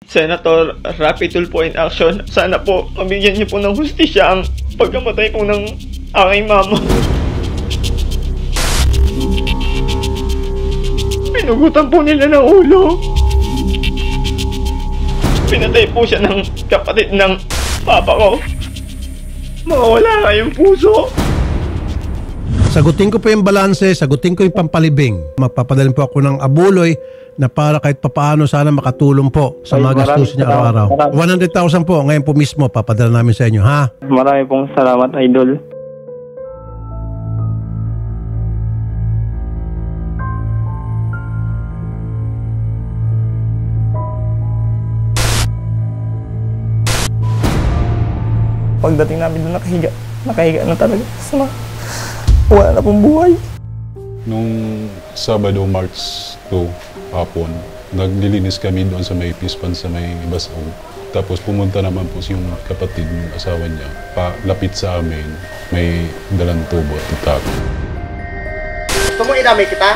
Senator Rapi Tulfo in action, sana po mabigyan niyo po ng hustisya ang pagkamatay po ng aking mama. Pinugutan po nila ng ulo. Pinatay po siya ng kapatid ng papa ko. Mawawala kayong puso. Sagutin ko po yung balanse, sagutin ko yung pampalibing. Magpapadalhin po ako ng abuloy na para kahit papaano sana makatulong po sa mga gastusin niya araw-araw. 100,000 po, ngayon po mismo, papadala namin sa inyo, ha? Marami pong salamat, Idol. Pagdating namin doon, nakahiga na talaga. Wala na pong buhay. Nung Sabado, March 2, hapon, naglilinis kami doon sa may Pispan sa may Basaw. Tapos pumunta naman po yung kapatid ng asawa niya, palapit sa amin, may dalang tubo at itak. Gusto mo idamay kita?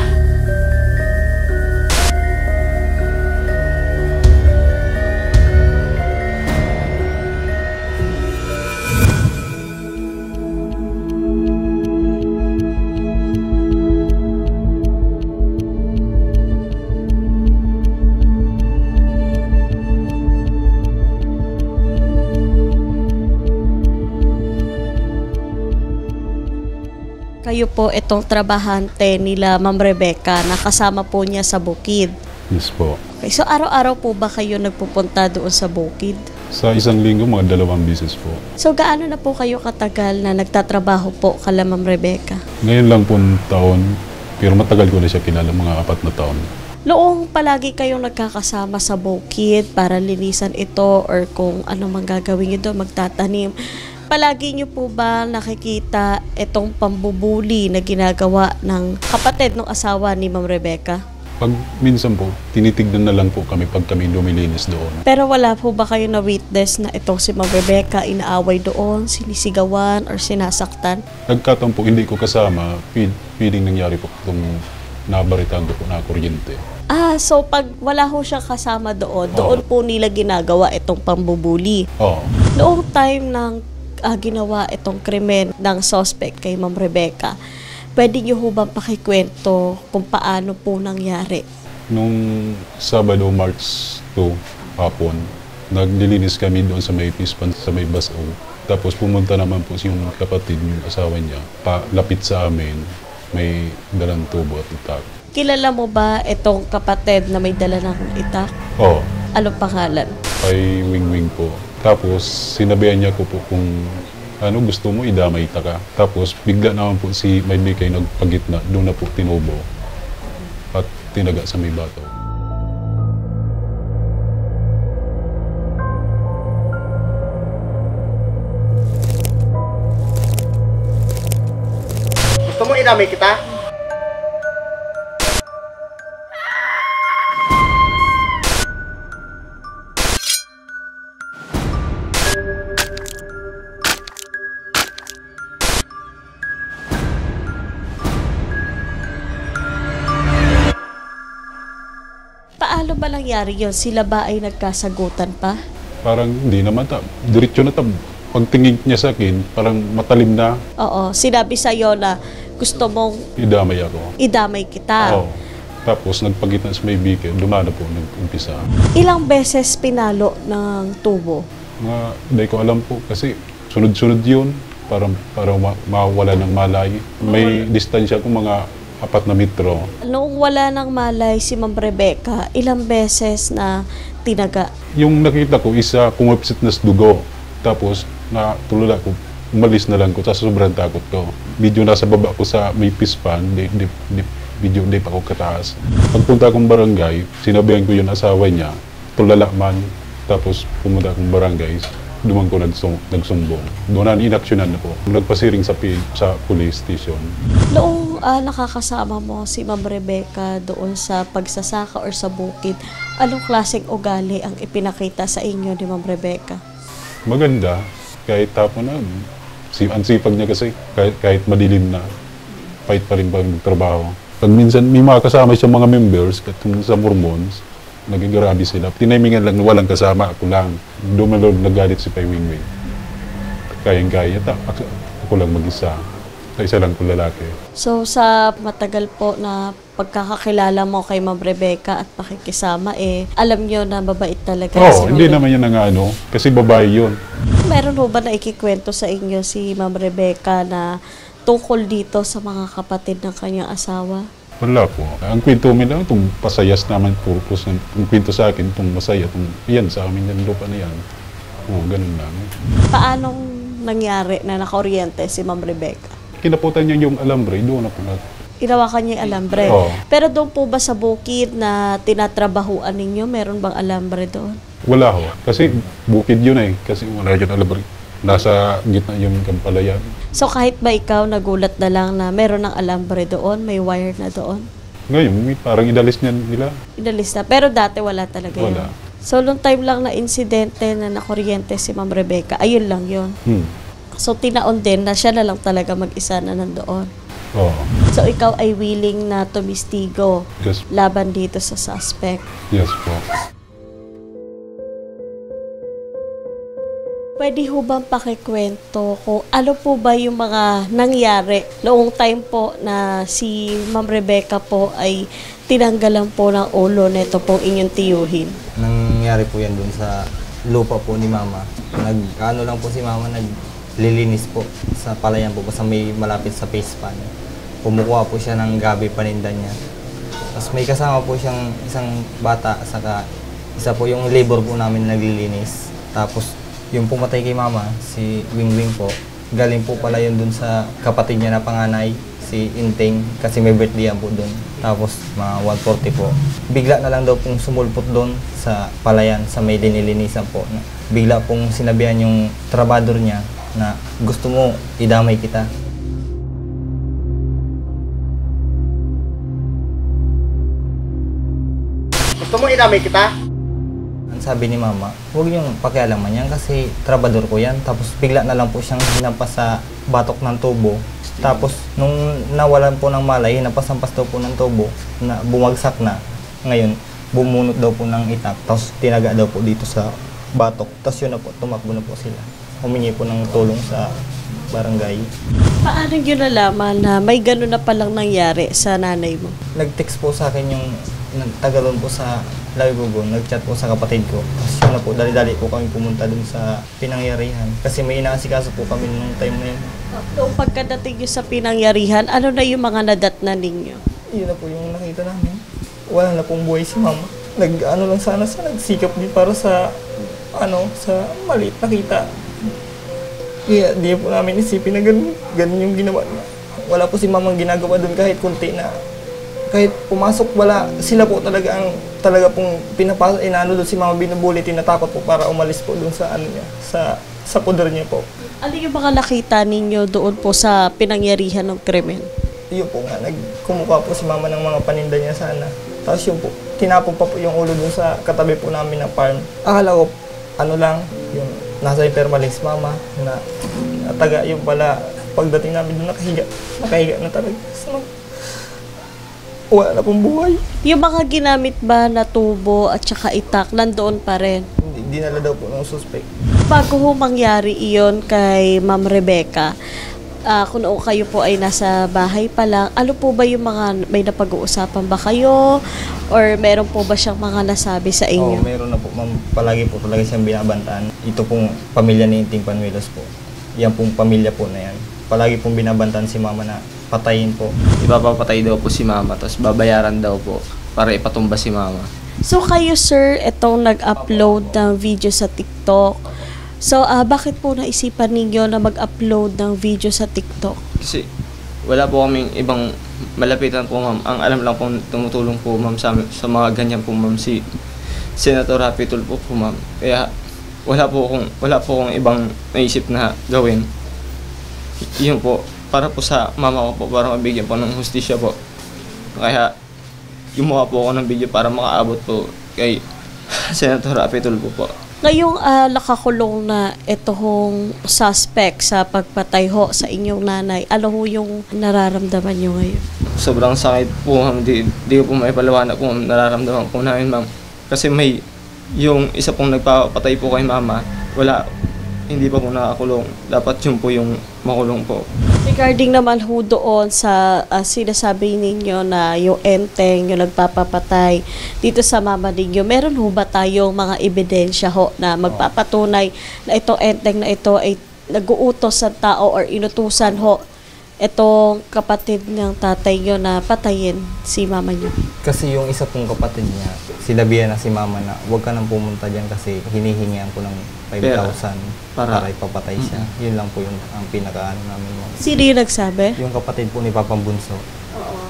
Kayo po itong trabahante nila Ma'am Rebecca na kasama po niya sa bukid. Yes po. Okay, so araw-araw po ba kayo nagpupunta doon sa bukid? Sa isang linggo, mga 2 beses po. So gaano na po kayo katagal na nagtatrabaho po kala Ma'am Rebecca? Ngayon lang po taon, pero matagal ko na siya kilala, mga 4 na taon. Noong palagi kayong nagkakasama sa bukid para linisan ito or kung ano mang gagawin nyo doon, magtatanim, palagi nyo po ba nakikita itong pambubuli na ginagawa ng kapatid ng asawa ni Ma'am Rebecca? Pag minsan po, tinitignan na lang po kami pag kami lumilinis doon. Pero wala po ba kayo na witness na itong si Ma'am Rebecca inaaway doon, sinisigawan or sinasaktan? Nagkataon po, hindi ko kasama, feeling nangyari po itong nabaritaan ko po na kuryente. So pag wala ho siya kasama doon, doon po nila ginagawa itong pambubuli. Oo. Noong time ng ginawa itong krimen ng suspect kay Ma'am Rebecca, pwede niyo ho bang pakikwento kung paano po nangyari? Nung Sabado, March 2, hapon, naglilinis kami doon sa may Pispan, sa may Basaw. Tapos pumunta naman po yung kapatid, yung asawa niya, palapit sa amin, may dalang tubo at itak. Kilala mo ba itong kapatid na may dala ng itak? Oo. Anong pangalan? Ay wing-wing po. Tapos sinabihan niya ko po kung ano gusto mo, idamay ta ka. Tapos bigla naman po si may Bikay nagpagitna, doon na po tinubo at tinaga sa may bato. Gusto mo idamay kita? Paano ba nangyari yun? Sila ba ay nagkasagutan pa? Parang hindi naman diretso na pagtingin niya sa akin, parang matalim na. Oo, sinabi sa'yo na gusto mong Idamay ako. idamay kita. Oo. Tapos nagpagitna sa may Bikay, dumana po, nag-umpisa. Ilang beses pinalo ng tubo? Hindi ko alam po kasi sunod-sunod yun para mawala ng malay. May distansya ko mga 4 na metro. Noong wala ng malay si Ma'am Rebecca, ilang beses na tinaga? Yung nakita ko, isa kumapsit na sa dugo. Tapos natulala ko, umalis na lang ko, sa sobrang takot ko. Video nasa baba ko sa may Pispan, video hindi pa ako kataas. Pagpunta akong barangay, sinabihan ko yung asawa niya, tulala man. Tapos pumunta akong barangay, duman ko nagsumbong. Doon na inaksyonan ako. Nagpasiring sa police station. Noong nakakasama mo si Ma'am Rebecca doon sa pagsasaka or sa bukid, anong klaseng ugali ang ipinakita sa inyo ni Ma'am Rebecca? Maganda, kahit tapon na. Ang sipag niya kasi, kahit madilim na, fight pa rin pag trabaho. Pag minsan may mga kasama siya mga members, katulad sa Mormons, naging grabe sila. Tinimingan lang na walang kasama, ako lang. Dumalog nagalit si Pai Wingwing. Kayang-kaya, ako lang mag-isa. Sa isa lang ko lalaki. So sa matagal po na pagkakakilala mo kay Ma'am Rebecca at pakikisama, alam nyo na mabait talaga si Ma'am Hindi Rebecca. naman yan ang kasi babae yun. Meron ho ba na ikikwento sa inyo si Ma'am Rebecca na tungkol dito sa mga kapatid ng kanyang asawa? Wala po. Ang kwento mo lang, itong pasayas naman purpose. Ang kwento sa akin, itong masaya, yan sa amin yan, lupa na yan. Ganun lang. Paanong nangyari na nakaoryente si Ma'am Rebecca? Kinaputan niya yung alambre, doon na po Inawakan niya yung alambre. Oo. Pero doon po ba sa bukid na tinatrabahuan ninyo, meron bang alambre doon? Wala ho. Kasi bukid yun Kasi wala yun alambre. Nasa gitna yung kampalayan. So kahit ba ikaw nagulat na lang na meron ng alambre doon, may wire na doon? Ngayon, parang inalis niya nila. Inalis na. Pero dati wala talaga Wala. yun. So nung time lang na insidente na nakuryente si Ma'am Rebecca, ayun lang yun. So tinaon din na siya na lang talaga mag-isa na nandoon. Oo. So ikaw ay willing na tumistigo Yes. laban dito sa suspect. Yes po. Pwede ho bang pakikwento kung ano po ba yung mga nangyari noong time po na si Ma'am Rebecca po ay tinanggalan po ng ulo nito pong inyong tiyuhin? Nangyari po yan dun sa lupa po ni Mama. Ano lang po si Mama, naglilinis po sa palayan po sa may malapit sa face pan. Kumukuha po siya ng gabi paninda niya. Tapos may kasama po siyang isang bata, saka isa po yung labor po namin naglilinis. Tapos yung pumatay kay Mama, si Wingwing po, galing po pala yun dun sa kapatid niya na panganay, si Inteng, kasi may birthday yan po dun. Tapos mga 1:40 po. Bigla na lang daw pong sumulpot dun sa palayan, sa may dinilinisan po. Bigla pong sinabihan yung trabador niya na gusto mo idamay kita. Gusto mo idamay kita? Ang sabi ni Mama, huwag niyong pakialaman yan kasi trabador ko yan. Tapos bigla na lang po siyang hinampas sa batok ng tubo. Tapos nung nawalan po ng malay, hinampas-hampas daw po ng tubo na bumagsak na. Ngayon, bumunot daw po ng itak. Tapos tinaga daw po dito sa batok. Tapos yun na po, tumakbo na po sila. Humingi po ng tulong sa barangay. Paano nyo nalaman na may gano'n na palang nangyari sa nanay mo? Nag-text po sa akin yung tagalon po sa Lagugon, nag-chat po sa kapatid ko. Tapos yun na po, dali-dali po kami pumunta dun sa pinangyarihan. Kasi may inaasikaso po kami nung time na yun. Noong pagkadating nyo sa pinangyarihan, ano na yung mga nadatnan ninyo? Yun na po yung nakita namin. Wala na pong buhay si Mama. Nag-ano lang sana sa nagsikap din para sa sa maliit na kita. Kaya di po namin isipin na ganun yung ginawa niya. Wala po si Mamang ginagawa doon kahit kunti na. Kahit pumasok, wala. Sila po talaga pong pinapasok, doon si Mama binubuli, tinatakot po para umalis po doon sa niya, sa poder niya po. Ano yung mga nakita ninyo doon po sa pinangyarihan ng krimen? Yun po nga, kumukuha po si Mama ng mga paninda niya sana. Tapos yun po, tinapon pa po yung ulo doon sa katabi po namin na farm. Akala ko, yung nasa Permalix Mama, na taga yung pala, pagdating namin doon nakahiga na talaga. So, wala na pong buhay. Yung mga ginamit ba na tubo at saka itak, nandoon pa rin? Dinala daw po ng suspect. Bago ho mangyari iyon kay Ma'am Rebecca, kung noong kayo po ay nasa bahay pa lang, ano po ba yung mga, may napag-uusapan ba kayo? Or meron po ba siyang mga nasabi sa inyo? Oo, meron na po. Ma'am, palagi po talaga siyang binabantaan. Ito pong pamilya ni Inting Panuelos po. Yan pong pamilya po na yan. Palagi pong binabantaan si Mama na patayin po. Ipapapatay daw po si Mama, tapos babayaran daw po para ipatumba si Mama. So kayo sir, itong nag-upload ng video sa TikTok. So bakit po naisipan ninyo na mag-upload ng video sa TikTok? Kasi wala po kaming ibang malapitan po, ma'am. Ang alam lang po tumutulong po, ma'am, sa mga ganyan po, ma'am, si Senator Rapi Tulfo po, ma'am. Kaya wala po akong ibang naisip na gawin. Yun po, para po sa mama ko po, para mabigyan po ng hustisya po. Kaya gumawa po ako ng video para makaabot po kay Senator Rapi Tulfo po. Ngayong nakakulong na itong suspect sa pagpatay ho sa inyong nanay, ano ho yung nararamdaman nyo ngayon? Sobrang sakit po, ma'am. Di ko po maipaliwanag kung nararamdaman po namin, ma'am. Kasi yung isa pong nagpapatay po kay mama, hindi pa po nakakulong. Dapat yun po yung makulong po. Regarding naman ho doon sa sinasabi ninyo na yung enteng, yung nagpapapatay dito sa mama ninyo, meron ho ba tayong mga ebidensya ho na magpapatunay na itong enteng na ito ay nag-uutos sa tao or inutusan ho itong kapatid ng tatay nyo na patayin si mama nyo? Kasi yung isa pong kapatid niya, sinabihan na si mama na huwag ka nang pumunta dyan kasi hinihingihan ko ng 5,000 para ipapatay siya. Yun lang po yung ang pinakaano namin. Sino yung nagsabi? Yung kapatid po ni Papang Bunso.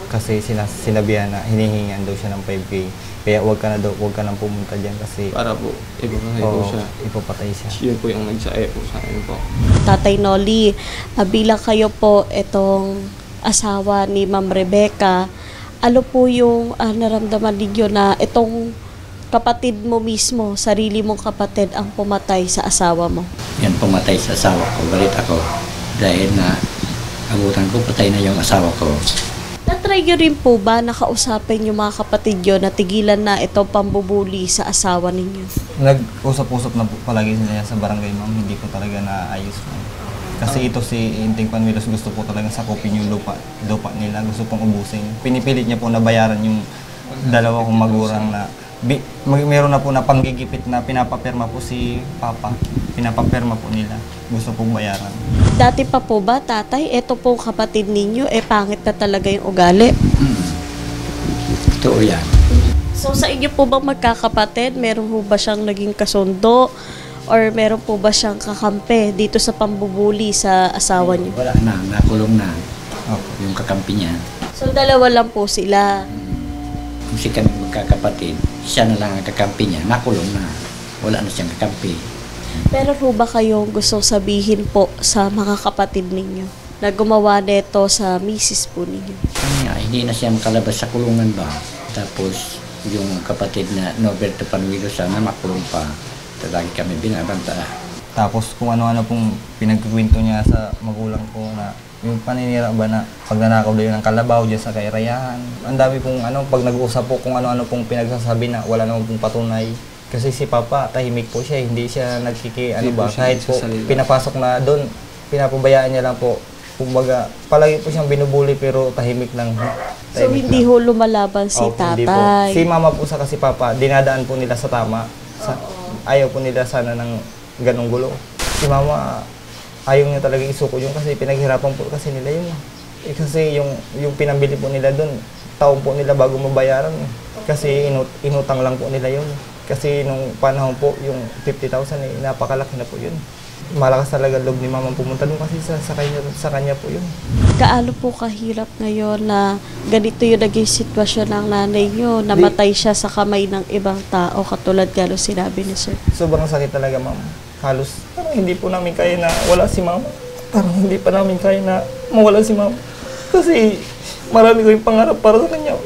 Kasi sinabihan na hinihingihan daw siya ng 5K. Kaya huwag ka nang pumunta dyan kasi Para po, ipapatay po siya. Ipapatay siya. Yun po yung nagsae po sa akin po. Tatay Noli, bilang kayo po itong asawa ni Ma'am Rebecca, ano po yung naramdaman ninyo na itong kapatid mo mismo, sarili mong kapatid ang pumatay sa asawa mo? Yan pumatay sa asawa ko. Galit ako dahil na abutan ko patay na yung asawa ko. Natry nyo rin po ba nakausapin yung mga kapatid nyo na tigilan na itong pambubuli sa asawa ninyo? Nag-usap-usap na po palagi niya sa barangay, ma'am. Hindi ko talaga naayos, ma'am. Kasi ito si Inting Panwilos gusto po talaga sakupin yung lupa nila. Gusto pong ubusin. Pinipilit niya po na bayaran yung dalawa kong magurang na meron na po na panggigipit na pinapapirma po si Papa. Pinapapirma po nila. Gusto pong bayaran. Dati pa po ba, tatay, ito pong kapatid ninyo, pangit na talaga yung ugali? Totoo yan. So sa inyo po bang magkakapatid, meron po ba siyang naging kasundo? Or meron po ba siyang kakampi dito sa pambubuli sa asawa niyo? Wala na, nakulong na yung kakampi niya. So dalawa lang po sila? Kasi kami magkakapatid, siya na lang ang kakampi niya, nakulong na. Wala na siyang kakampi. Pero po ba kayong gustong sabihin po sa mga kapatid ninyo na gumawa nito sa misis po ninyo? Hindi na siya makalabas sa kulungan ba? Tapos yung kapatid na Norberto Panwilos sana makulong pa. Lagi kami binabanta. Tapos kung ano-ano pong pinagkukwento niya sa magulang ko na yung paninira ba na pagnanakaw daw yun ng kalabaw dyan sa kairayahan. Ang dami pong pag nag-uusap po kung ano-ano pong pinagsasabi na wala namang pong patunay. Kasi si Papa, tahimik po siya, hindi siya kahit po pinapasok na doon, pinapabayaan niya lang po. Kumbaga, palagi po siyang binubuli pero tahimik lang. So hindi ho lumalaban si tatay? Si Mama po sa kasi Papa, dinadaan po nila sa tama. Ayaw po nila sana ng ganong gulo. Si Mama, ayaw niya talaga isuko yun kasi pinaghirapan po kasi nila yun. Kasi yung pinambili po nila doon, taon po nila bago mabayaran. Kasi inutang lang po nila yun. Kasi nung panahon po, yung 50,000 napakalaki na po yun. Malakas talaga loob ni Mama pumunta doon kasi sa kanya po yun. Gaano po kahirap ngayon na ganito yung naging sitwasyon ng nanay nyo, namatay siya sa kamay ng ibang tao katulad gano'n sinabi ni Sir? Sobrang sakit talaga, Ma'am. Halos parang hindi po namin kaya na wala si Ma'am. Parang hindi pa namin kaya na mawala si Ma'am. Kasi marami ko yung pangarap para sa kanya.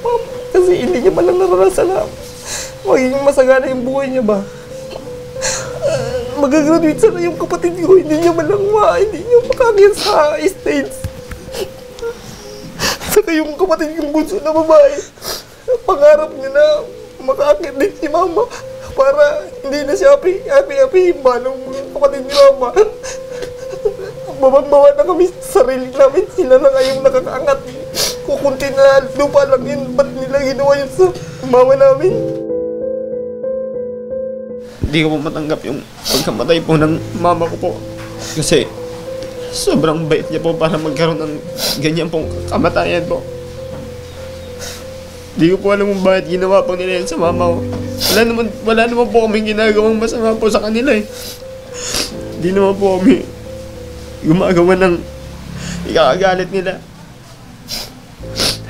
Ma'am, kasi hindi niya man lang naranasan na magiging masagana yung buhay niya ba. Mag-graduate sana yung kapatid ko, hindi niya man lang hindi niya makakit sa States. Saka yung kapatid kong bunso na babae, pangarap niya na makakit din si Mama para hindi na siya happy ba nung kapatid ni Mama. Babang-bawa na kami sa sarili namin, sila lang ay yung nakakaangat. Kukunti na lupa lang yun, ba't nila ginawa yun sa mama namin? Hindi ko po matanggap yung pagkamatay po ng mama ko po. Kasi sobrang bait niya po para magkaroon ng ganyan pong kamatayan po. Hindi ko po alam kung bakit ginawa po nila yan sa mama ko. Wala naman po kaming ginagawang masama po sa kanila eh. Hindi naman po kami gumagawa ng ikakagalit nila.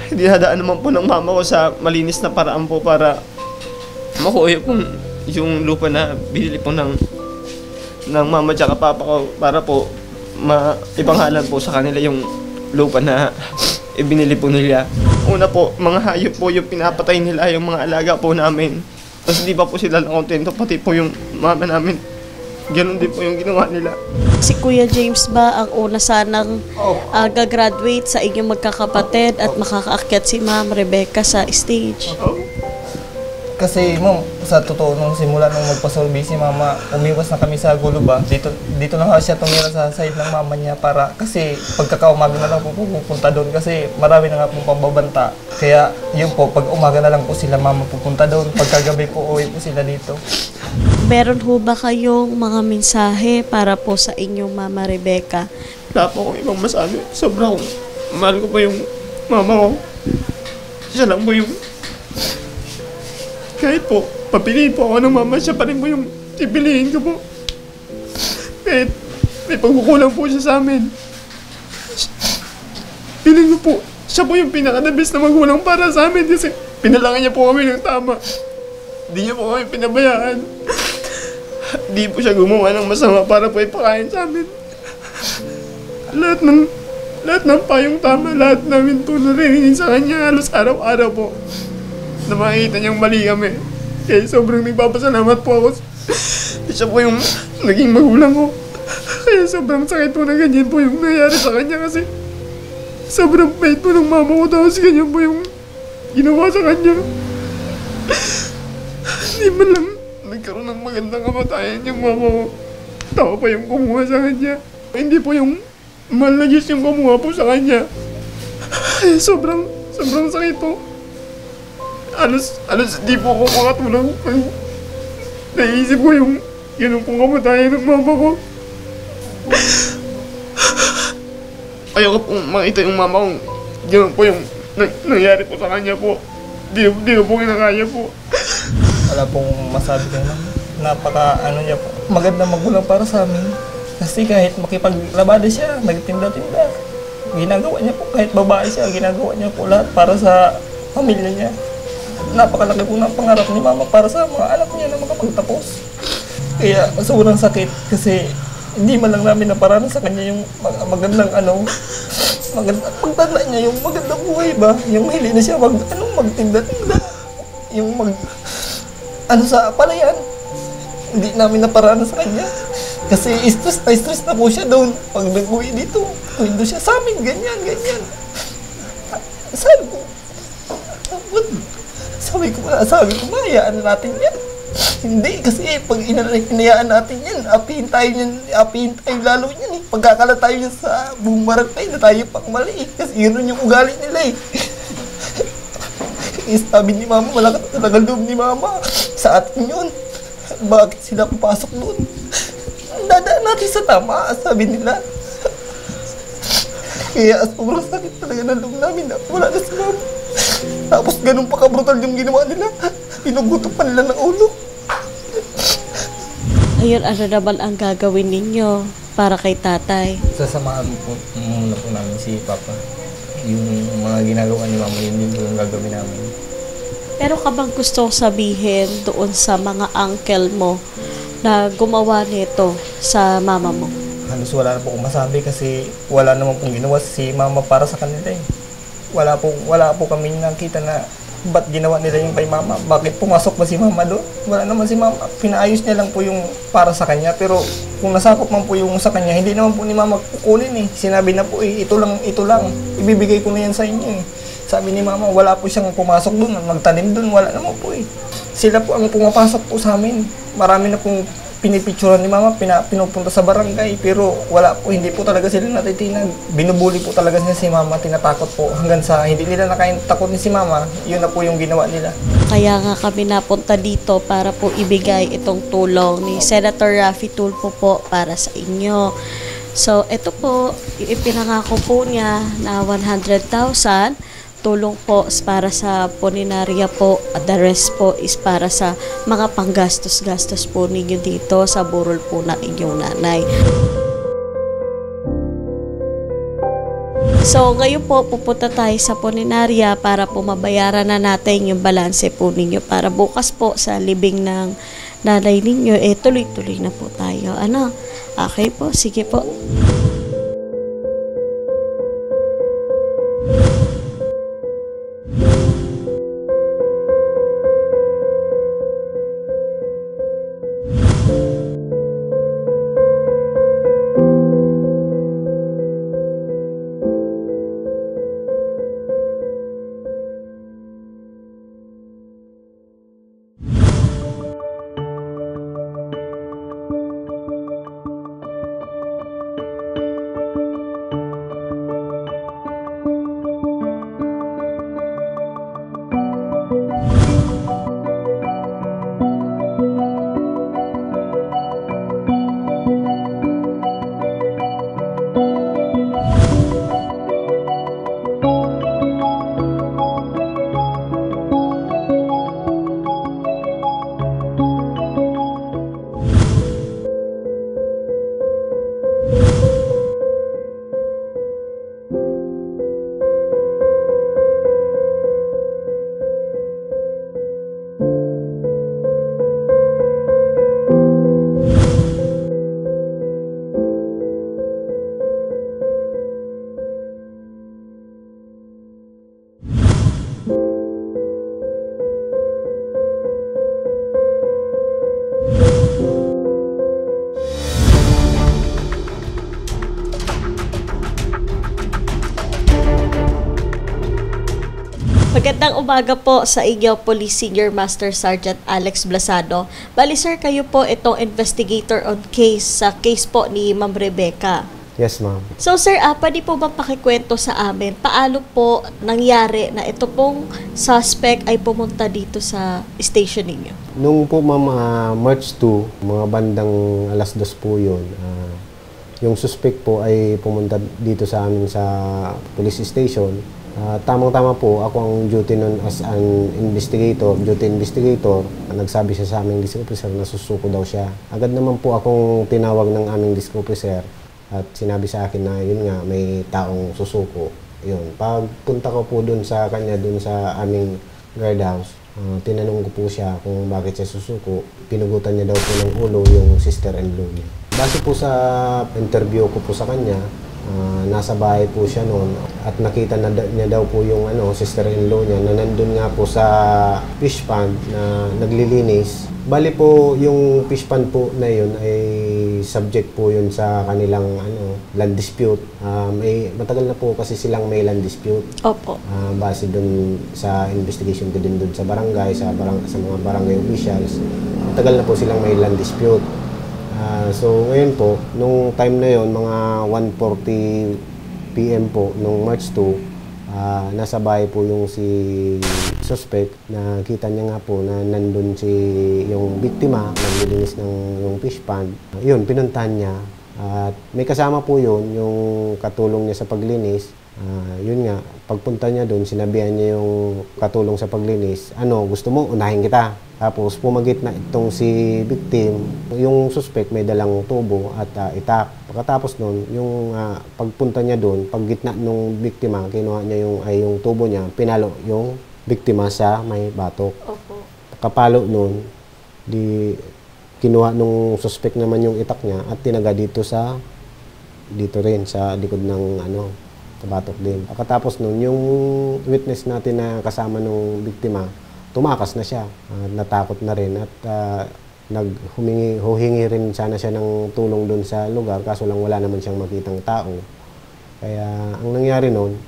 Dinadaan naman po ng mama ko sa malinis na paraan po para makuha po yung lupa na binili po ng mama tsaka papa ko para po maipanghalan po sa kanila yung lupa na ibinili po nila. Una po, mga hayop po yung pinapatay nila, yung mga alaga po namin. Tapos di pa po sila nakontento, pati po yung mama namin. Ganon din po yung ginawa nila. Si Kuya James ba ang una sanang gagraduate sa inyong magkakapatid at makakaakyat si Ma'am Rebecca sa stage? Kasi ma'am, sa totoo nung simula nung magpasolbi si mama, umiwas na kami sa gulo ba? Dito na nga siya tumira sa side ng mama niya para kasi pagkakaumaga na lang po pupunta doon kasi marami na nga pong pambabanta. Kaya yun po, pag umaga na lang po sila mama pupunta doon, pagkagabi po uwi po sila dito. Meron ho ba kayong mga mensahe para po sa inyong Mama Rebecca? Wala po akong ibang masabi. Sobrang mahal ko po yung mama ko. Siya lang po yung... Kahit po, papiliin po ako ng mama, siya pa rin po yung pipiliin ko po. Kahit may pagkukulang po siya sa amin. Piling ko po, siya po yung pinaka-the best na magulang para sa amin kasi pinalangan niya po kami ng tama. Hindi niya po kami pinabayaan. Hindi po siya gumawa ng masama para po ipakain sa amin. Lahat ng payong tama, lahat namin po narinig sa kanya halos araw-araw po na makikita niyang mali kami. Kaya sobrang nagpapasalamat po ako. Siya po yung naging magulang ko. Kaya sobrang sakit po na ganyan po yung nangyari sa kanya kasi sobrang bait po ng mama ko tapos ganyan po yung ginawa sa kanya. Hindi man lang nagkaroon ng magandang kamatayan yung mama ko. Tao pa yung kumuha sa kanya. Hindi po yung mahal na Diyos yung kumuha po sa kanya. Sobrang sakit po. Alos di po ako makatulog. Naisip ko yung ganun pong kamatayan ng mama ko. Ayoko pong makita yung mama kong ganun po yung nangyari po sa kanya po. Di ko po kinakaya po. Wala pong masabi ko na niya po. Maganda magulang para sa amin. Kasi kahit makipaglabada siya, nagtinda-tinda. Ginagawa niya po, kahit babae siya, ginagawa niya po lahat para sa pamilya niya. Napakalaki po ng pangarap ni mama para sa mga anak niya na makapagtapos. Kaya sobrang sakit kasi hindi man lang namin naparana sa kanya yung magandang pagtanda niya, yung magandang buhay ba? Yung hili na siya magtinda-tinda. Yung sa palayan. Hindi namin naparana sa kanya. Kasi stress na po siya doon. Pag nag-uwi dito, hindi siya sa amin, ganyan. Sabi ko, hayaan na natin yan. Hindi, kasi pag inayaan natin yan, apihin tayo lalo yan. Pagkakala tayo yan sa buong barangay na tayo pang mali. Kasi yun yung ugali nila eh. Sabi ni mama, malakas talaga loob ni mama. Sa atin yun. Bakit sila papasok doon? Dadaan natin sa tama, sabi nila. Kaya sobrang sakit talaga ng loob namin na wala na si mama. Tapos ganun pa kabrutal yung ginawa nila. Pinugutok pa nila ng ulo. Ayun, ano naman ang gagawin ninyo para kay tatay? Sasamahan po muna po namin si Papa. Yung mga ginagawa ni mama, yun din yung gagawin namin. Pero ka bang gusto sabihin doon sa mga uncle mo na gumawa nito sa mama mo? Halos wala na po akong masabi kasi wala naman pong ginawa si mama para sa kanila eh. Wala po kami nakita na ba't ginawa nila yung kay mama. Bakit pumasok ba si mama doon? Wala naman si mama. Pinaayos niya lang po yung para sa kanya. Pero kung nasakop man po yung sa kanya, hindi naman po ni mama kukunin eh. Sinabi na po eh, ito lang. Ibibigay ko na yan sa inyo eh. Sabi ni mama, wala po siyang pumasok doon, magtanim doon, wala naman po eh. Sila po ang pumapasok po sa amin. Marami na pong pinipicturan ni mama, pinupunta sa barangay, pero wala po, hindi po talaga sila natitinag. Binubuli po talaga niya si mama, tinatakot po hanggang sa hindi nila nakaintakot ni si mama, yun na po yung ginawa nila. Kaya nga kami napunta dito para po ibigay itong tulong ni Senator Raffy Tulfo po para sa inyo. So, ito po, ipinangako po niya na 100,000 tulong po para sa puninarya po at the rest po is para sa mga panggastos-gastos po ninyo dito sa burol po ng inyong nanay. So ngayon po pupunta tayo sa puninarya para po mabayaran na natin yung balanse po ninyo para bukas po sa libing ng nanay ninyo tuloy-tuloy na po tayo. Okay po, sige po. Magandang umaga po sa inyo, Police Senior Master Sergeant Alex Blasado. Bali sir, kayo po itong investigator on case sa case po ni Ma'am Rebecca. Yes, ma'am. So sir, pwede po ba pakikwento sa amin paano po nangyari na ito pong suspect ay pumunta dito sa station ninyo? Nung po, ma'am, March 2, mga bandang alas 2 po yun, yung suspect po ay pumunta dito sa amin sa police station. Tamang-tama po, ako ang duty nun as an duty investigator. Nagsabi siya sa aming district officer na susuko daw siya. Agad naman po akong tinawag ng aming district officer at sinabi sa akin na yun nga, may taong susuko. Yun. Pagpunta ko po dun sa kanya, dun sa aming guardhouse, tinanong ko po siya kung bakit siya susuko. Pinugutan niya daw po ng ulo yung sister-in-law niya. Base po sa interview ko po sa kanya, nasa bahay po siya noon at nakita niya daw po yung sister-in-law niya na nandun nga po sa fish pond na naglilinis. Bali po yung fish pond po na yun ay subject po yun sa kanilang land dispute. Matagal na po kasi silang may land dispute. Opo. Base dun sa investigation ko din dun sa barangay, sa mga barangay officials. Matagal na po silang may land dispute. So ngayon po, nung time na yon mga 1:40 PM po, nung March 2, nasa bahay po yung si suspect. Nakita niya nga po na nandun yung biktima, naglilinis ng yung fish pond. Yun, pinuntahan niya. At may kasama po yun, yung katulong niya sa paglinis. Yun nga, pagpunta niya doon, sinabihan niya yung katulong sa paglinis, gusto mo, unahin kita. Tapos pumagit na itong si victim, yung suspect may dalang tubo at itak. Pagkatapos nun, yung pagpunta niya doon, paggitna nung biktima, kinuha niya yung tubo niya, pinalo yung biktima sa may batok. Opo. Kapalo nun, kinuha nung suspect naman yung itak niya at tinaga dito rin sa likod ng sa batok din. Pagkatapos nun, yung witness natin na kasama nung biktima, tumakas na siya. Natakot na rin at huhingi rin sana siya ng tulong doon sa lugar kaso lang wala naman siyang makitang tao. Kaya ang nangyari noon,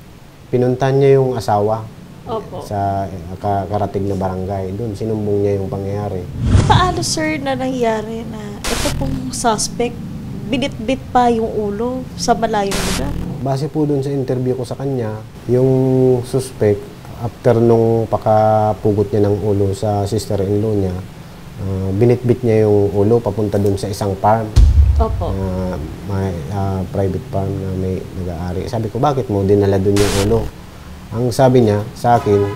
pinuntahan niya yung asawa. Opo. Sa karating na barangay. Doon sinumbong niya yung pangyayari. Paano sir na nangyari na ito pong suspect binit-bit pa yung ulo sa malayong lugar? Base po doon sa interview ko sa kanya, yung suspect after nung pakapugot niya ng ulo sa sister-in-law niya, binitbit niya yung ulo papunta dun sa isang farm. Opo. May private farm na may nag-aari. Sabi ko, bakit mo dinala dun yung ulo? Ang sabi niya sa akin,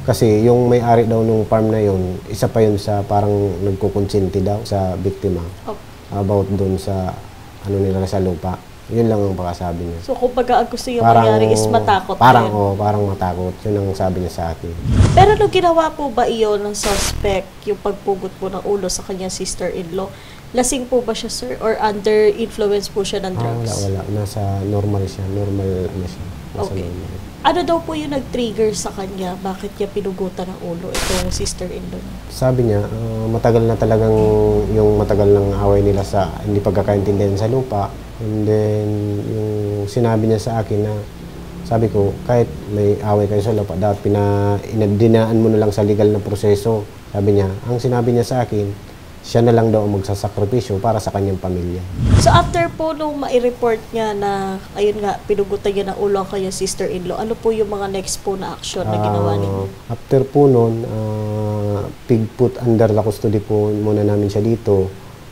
kasi yung may-ari daw nung farm na yun, isa pa yun sa parang nagkukonsinti daw sa biktima. Opo. About dun sa nila sa lupa. Yun lang ang pakasabi niya. So, kumbaga, ang gusto yung mangyari is matakot parang matakot. Yun ang sabi niya sa akin. Pero nung ginawa po ba iyon ng suspect, yung pagpugot po ng ulo sa kanyang sister-in-law, lasing po ba siya, sir? Or under influence po siya ng drugs? Wala. Nasa normal siya. Normal siya. Nasa okay. Normal. Ano daw po yung nag-trigger sa kanya? Bakit niya pinugutan ng ulo itong sister-in-law niya? Sabi niya, matagal na talagang yung matagal ng away nila sa hindi pagkakaintindihan sa lupa. And then, yung sinabi niya sa akin na, sabi ko, kahit may away kayo sa lupa, dapat dinaan mo na lang sa legal na proseso. Sabi niya, ang sinabi niya sa akin, siya na lang daw ang magsasakripisyo para sa kanyang pamilya. So after po nung ma-report niya na, ayun nga, pinugutan niya ng ulo ang kanyang sister-in-law, ano po yung mga next po na action na ginawa ninyo? After po nun, put under the custody po muna namin siya dito.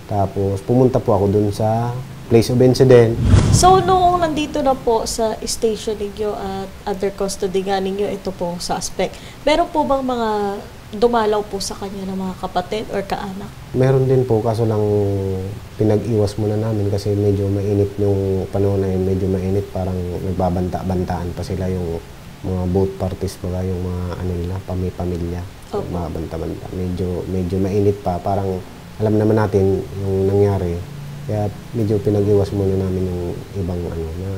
Tapos pumunta po ako dun sa place of incident. So, noong nandito na po sa station ninyo at under custody nga ninyo, ito pong suspect, meron po bang mga dumalaw po sa kanya ng mga kapatid or kaanak? Meron din po, kaso lang pinag-iwas muna namin kasi medyo mainit yung panahon na yun, medyo mainit, parang nagbabanta-bantaan pa sila yung mga both parties, yung mga nila, pamilya, magbabanta-banta. Medyo mainit pa, parang alam naman natin yung nangyari. Kaya medyo pinag-iwas muna namin yung ibang na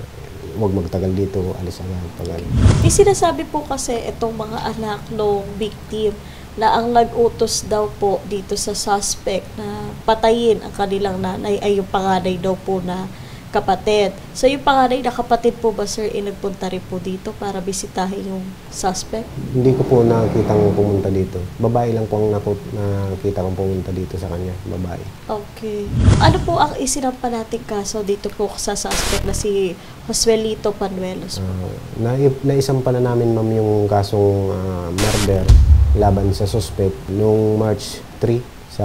huwag magtagal dito, alis agad. Sinasabi po kasi itong mga anak ng victim na ang nag-utos daw po dito sa suspect na patayin ang kanilang nanay ay yung panganay daw po na kapatid. So yung panganay na kapatid po ba, sir, nagpunta rin po dito para bisitahin yung suspect? Hindi ko po nakita pumunta dito. Babae lang po ang nakita kong pumunta dito sa kanya. Babae. Okay. Ano po ang isinampa nating kaso dito po sa suspect na si Josuelito Panuelos po? Naisampa na namin, ma'am, yung kasong murder laban sa suspect noong March 3 sa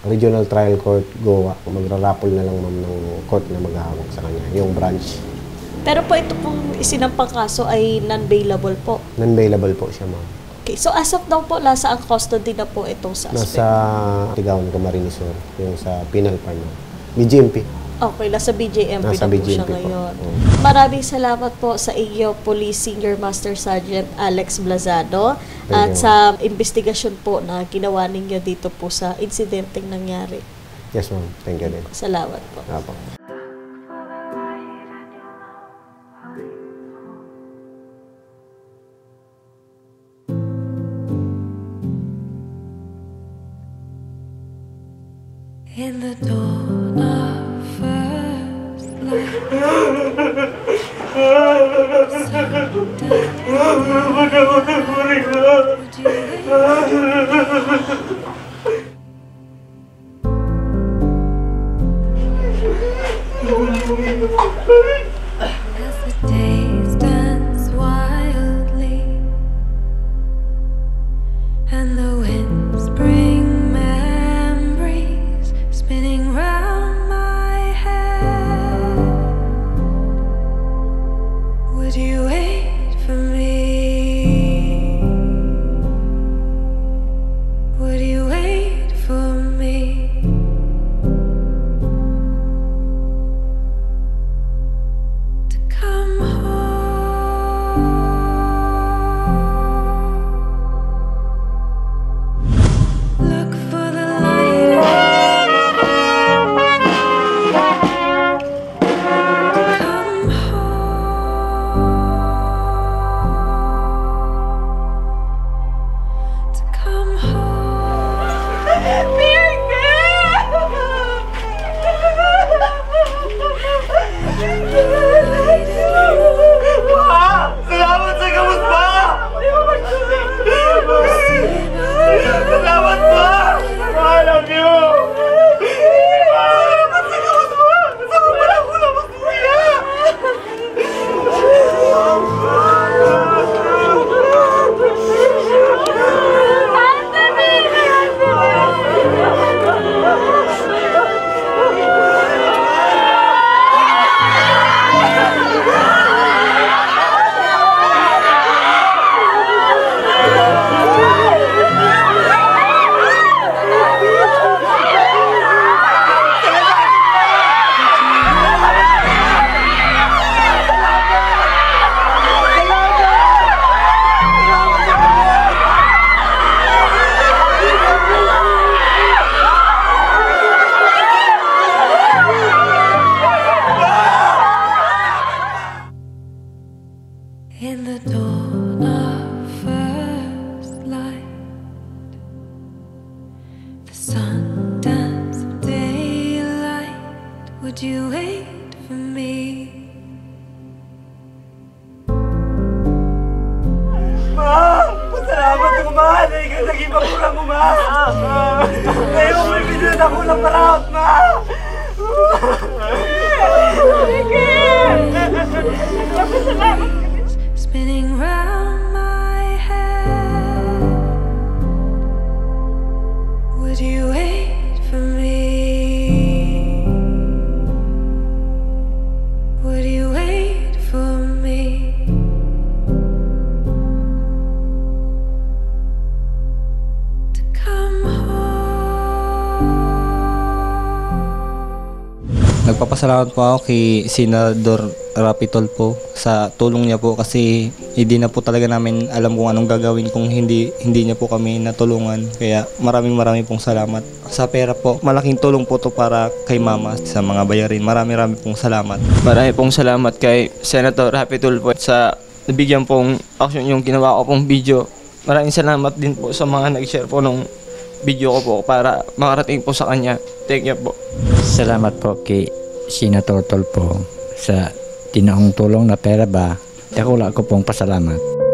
Regional Trial Court, Goa. Magrarapol na lang, ma'am, ng court na maghahawak sa kanya, yung branch. Pero po ito pong isinampang kaso ay non-bailable po? Non-bailable po siya, ma'am. Okay. So as of now po, nasa ang custody na po itong suspect? Nasa Tigaon, Camarines Sur, yung sa penal farm. BGMP. Okay, nasa BJMP na po siya ngayon. Maraming salamat po sa iyo, Police Senior Master Sergeant Alex Blazado, at sa investigasyon po na ginawa ninyo dito po sa insidenteng nangyari. Yes, ma'am. Thank you din. Salamat po. Apo. In the dawn of first as the days dance wildly and the winds bring memories spinning round my head. Would you wait for me? Would you wait for me? To come home. Look for the light. Come home. To come home. Salamat sa gamot ba? Salamat ba? I love you! Salamat sa gamot ba? Saan mo pala ako labas mo yan? In the dawn of first light, the sun dance of daylight. Would you wait for me? Ma! Pasalamat ako, ma! Naging magulang ko, ma! Ngayon, may binulat ako ng paraot, ma! Spinning round my head. Would you wait for me? Would you wait for me? To come home. Nagpapasalamat po ako kay Senador Rapi Tulfo sa tulong niya po kasi hindi na po talaga namin alam kung anong gagawin kung hindi niya po kami natulungan. Kaya maraming pong salamat. Sa pera po, malaking tulong po to para kay mama sa mga bayarin. Marami pong salamat. Marami pong salamat kay Senator Rapi Tulfo sa nabigyan pong action yung ginawa ko pong video. Maraming salamat din po sa mga nag-share po nung video ko po para makarating po sa kanya. Thank you po. Salamat po kay Senator Tulfo sa tinaong tulong na pera ba, dakula ko pong pasalamat.